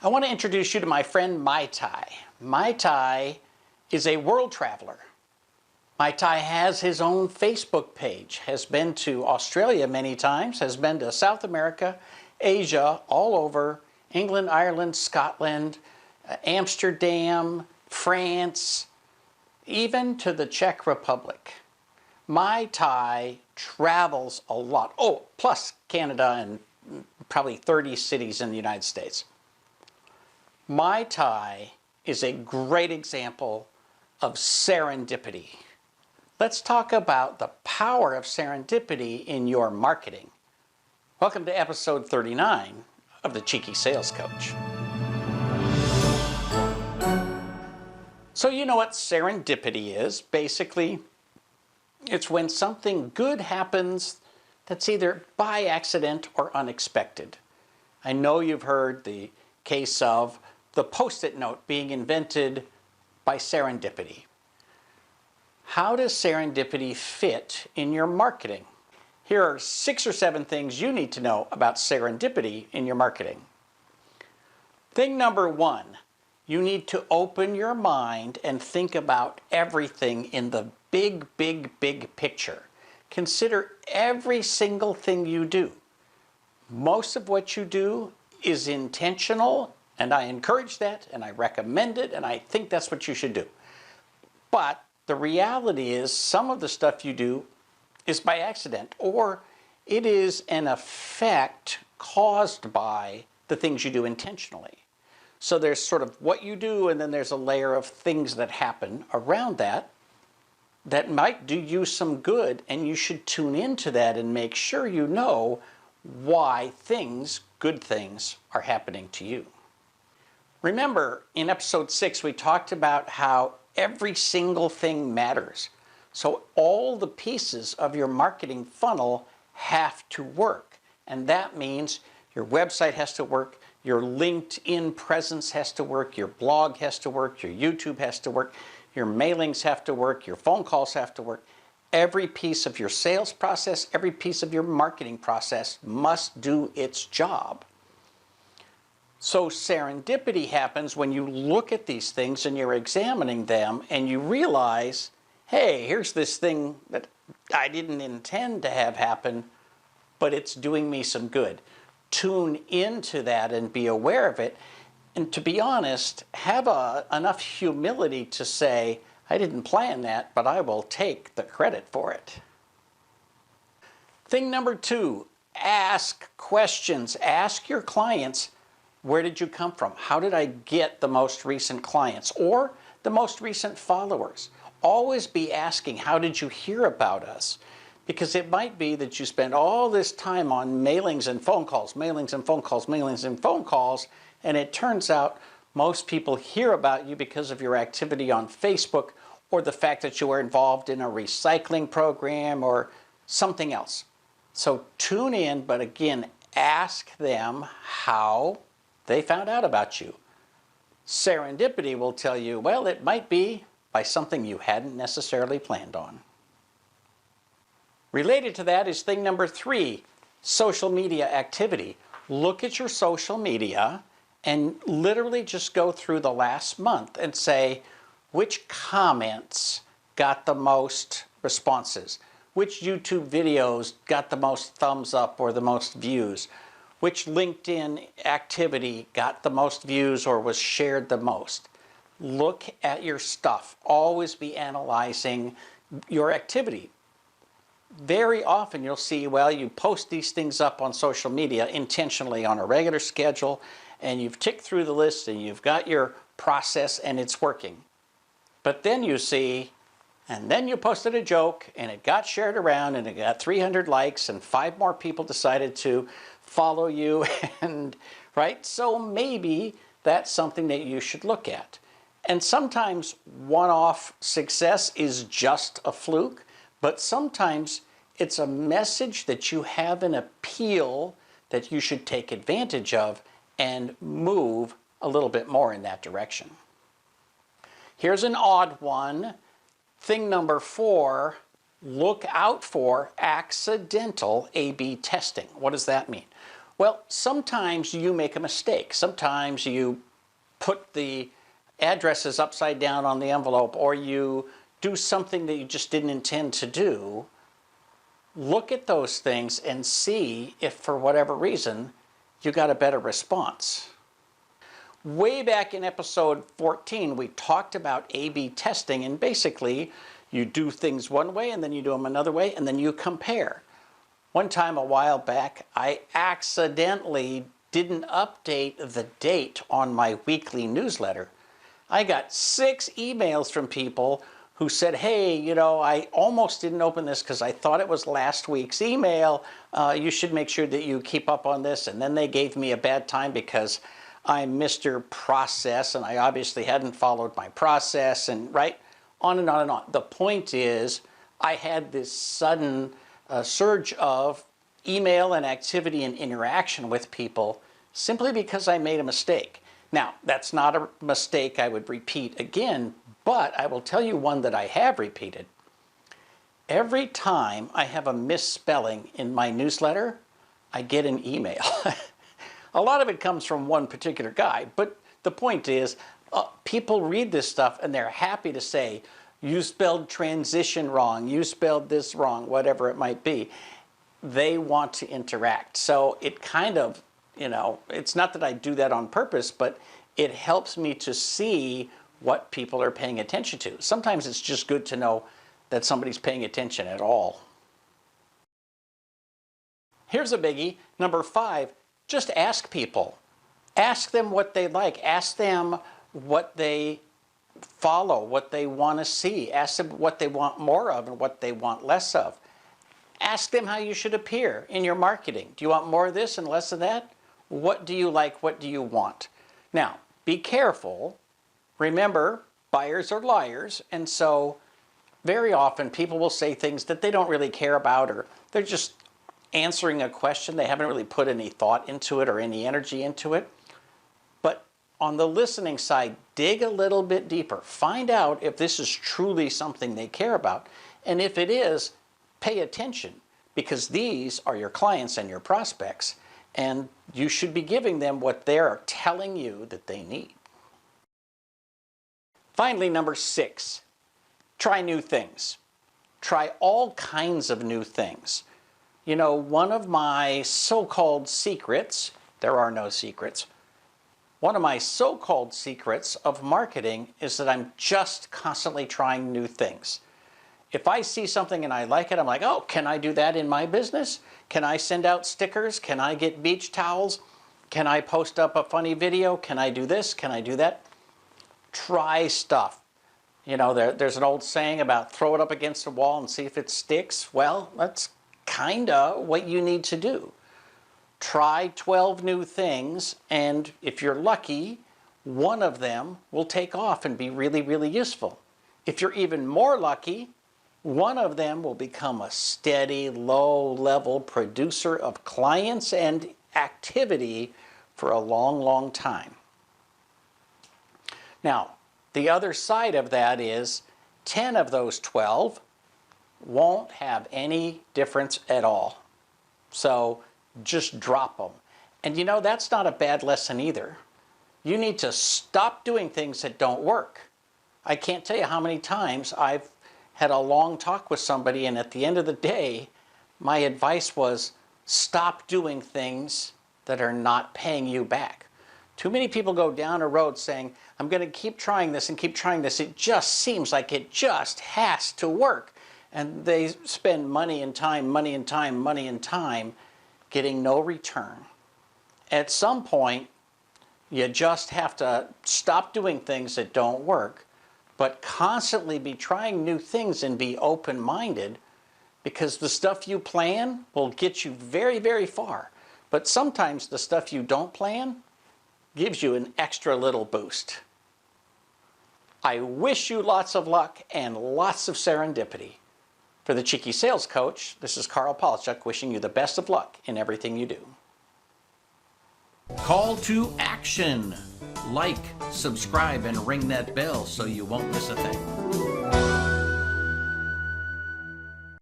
I want to introduce you to my friend Mai Tai. Mai Tai is a world traveler. Mai Tai has his own Facebook page, has been to Australia many times, has been to South America, Asia, all over, England, Ireland, Scotland, Amsterdam, France, even to the Czech Republic. Mai Tai travels a lot. Oh, plus Canada and probably 30 cities in the United States. Mai Tai is a great example of serendipity. Let's talk about the power of serendipity in your marketing. Welcome to episode 39 of the Cheeky Sales Coach. So you know what serendipity is. Basically, it's when something good happens that's either by accident or unexpected. I know you've heard the case of the Post-it note being invented by serendipity. How does serendipity fit in your marketing? Here are 6 or 7 things you need to know about serendipity in your marketing. Thing number 1, you need to open your mind and think about everything in the big picture. Consider every single thing you do. Most of what you do is intentional, and I encourage that, and I recommend it, and I think that's what you should do. But the reality is some of the stuff you do is by accident, or it is an effect caused by the things you do intentionally. So there's sort of what you do, and then there's a layer of things that happen around that that might do you some good, and you should tune into that and make sure you know why good things, are happening to you. Remember, in episode 6, we talked about how every single thing matters. So all the pieces of your marketing funnel have to work. And that means your website has to work, your LinkedIn presence has to work, your blog has to work, your YouTube has to work, your mailings have to work, your phone calls have to work. Every piece of your sales process, every piece of your marketing process must do its job. So serendipity happens when you look at these things and you're examining them and you realize, hey, here's this thing that I didn't intend to have happen, but it's doing me some good. Tune into that and be aware of it. And to be honest, have enough humility to say, I didn't plan that, but I will take the credit for it. Thing number 2, ask questions. Ask your clients, where did you come from? How did I get the most recent clients or the most recent followers? Always be asking, how did you hear about us? Because it might be that you spend all this time on mailings and phone calls, mailings and phone calls, mailings and phone calls, and it turns out most people hear about you because of your activity on Facebook or the fact that you were involved in a recycling program or something else. So tune in, but again, ask them how they found out about you. Serendipity will tell you, well, it might be by something you hadn't necessarily planned on. Related to that is thing number 3, social media activity. Look at your social media and literally just go through the last month and say, which comments got the most responses? Which YouTube videos got the most thumbs up or the most views? Which LinkedIn activity got the most views or was shared the most? Look at your stuff. Always be analyzing your activity. Very often you'll see, well, you post these things up on social media intentionally on a regular schedule, and you've ticked through the list and you've got your process and it's working. But then you see, and then you posted a joke and it got shared around and it got 300 likes and 5 more people decided to follow you, and right? So maybe that's something that you should look at. And sometimes one-off success is just a fluke, but sometimes it's a message that you have an appeal that you should take advantage of and move a little bit more in that direction. Here's an odd one. Thing number 4, look out for accidental A/B testing. What does that mean? Well, sometimes you make a mistake. Sometimes you put the addresses upside down on the envelope, or you do something that you just didn't intend to do. Look at those things and see if for whatever reason you got a better response. Way back in episode 14, we talked about A/B testing, and basically you do things one way and then you do them another way and then you compare. One time a while back, I accidentally didn't update the date on my weekly newsletter. I got 6 emails from people who said, hey, you know, I almost didn't open this because I thought it was last week's email. You should make sure that you keep up on this. And then they gave me a bad time because I'm Mr. Process and I obviously hadn't followed my process, and right on and on and on. The point is, I had this sudden surge of email and activity and interaction with people simply because I made a mistake. Now, that's not a mistake I would repeat again, but I will tell you one that I have repeated. Every time I have a misspelling in my newsletter, I get an email. A lot of it comes from one particular guy, but the point is, people read this stuff and they're happy to say, you spelled transition wrong, you spelled this wrong, whatever it might be. They want to interact. So it kind of, you know, it's not that I do that on purpose, but it helps me to see what people are paying attention to. Sometimes it's just good to know that somebody's paying attention at all. Here's a biggie, number 5, just ask people. Ask them what they like. Ask them what they follow, what they want to see. Ask them what they want more of and what they want less of. Ask them how you should appear in your marketing. Do you want more of this and less of that? What do you like? What do you want? Now, be careful. Remember, buyers are liars, and so very often people will say things that they don't really care about, or they're just answering a question. They haven't really put any thought into it or any energy into it. But on the listening side, dig a little bit deeper. Find out if this is truly something they care about. And if it is, pay attention, because these are your clients and your prospects, and you should be giving them what they're telling you that they need. Finally, number 6, try new things. Try all kinds of new things. You know, one of my so-called secrets, there are no secrets, one of my so-called secrets of marketing is that I'm just constantly trying new things. If I see something and I like it, I'm like, oh, can I do that in my business? Can I send out stickers? Can I get beach towels? Can I post up a funny video? Can I do this? Can I do that? Try stuff. You know, there's an old saying about throw it up against the wall and see if it sticks. Well, that's kind of what you need to do. Try 12 new things, and if you're lucky, one of them will take off and be really, really useful. If you're even more lucky, one of them will become a steady, low-level producer of clients and activity for a long, long time. Now, the other side of that is 10 of those 12 won't have any difference at all. So just drop them. And you know, that's not a bad lesson either. You need to stop doing things that don't work. I can't tell you how many times I've had a long talk with somebody, and at the end of the day, my advice was stop doing things that are not paying you back. Too many people go down a road saying, I'm going to keep trying this and keep trying this. It just seems like it just has to work. And they spend money and time, money and time, money and time, getting no return. At some point, you just have to stop doing things that don't work, but constantly be trying new things and be open-minded, because the stuff you plan will get you very, very far. But sometimes the stuff you don't plan gives you an extra little boost. I wish you lots of luck and lots of serendipity. For the Cheeky Sales Coach, this is Karl Palachuk wishing you the best of luck in everything you do. Call to action. Like, subscribe, and ring that bell so you won't miss a thing.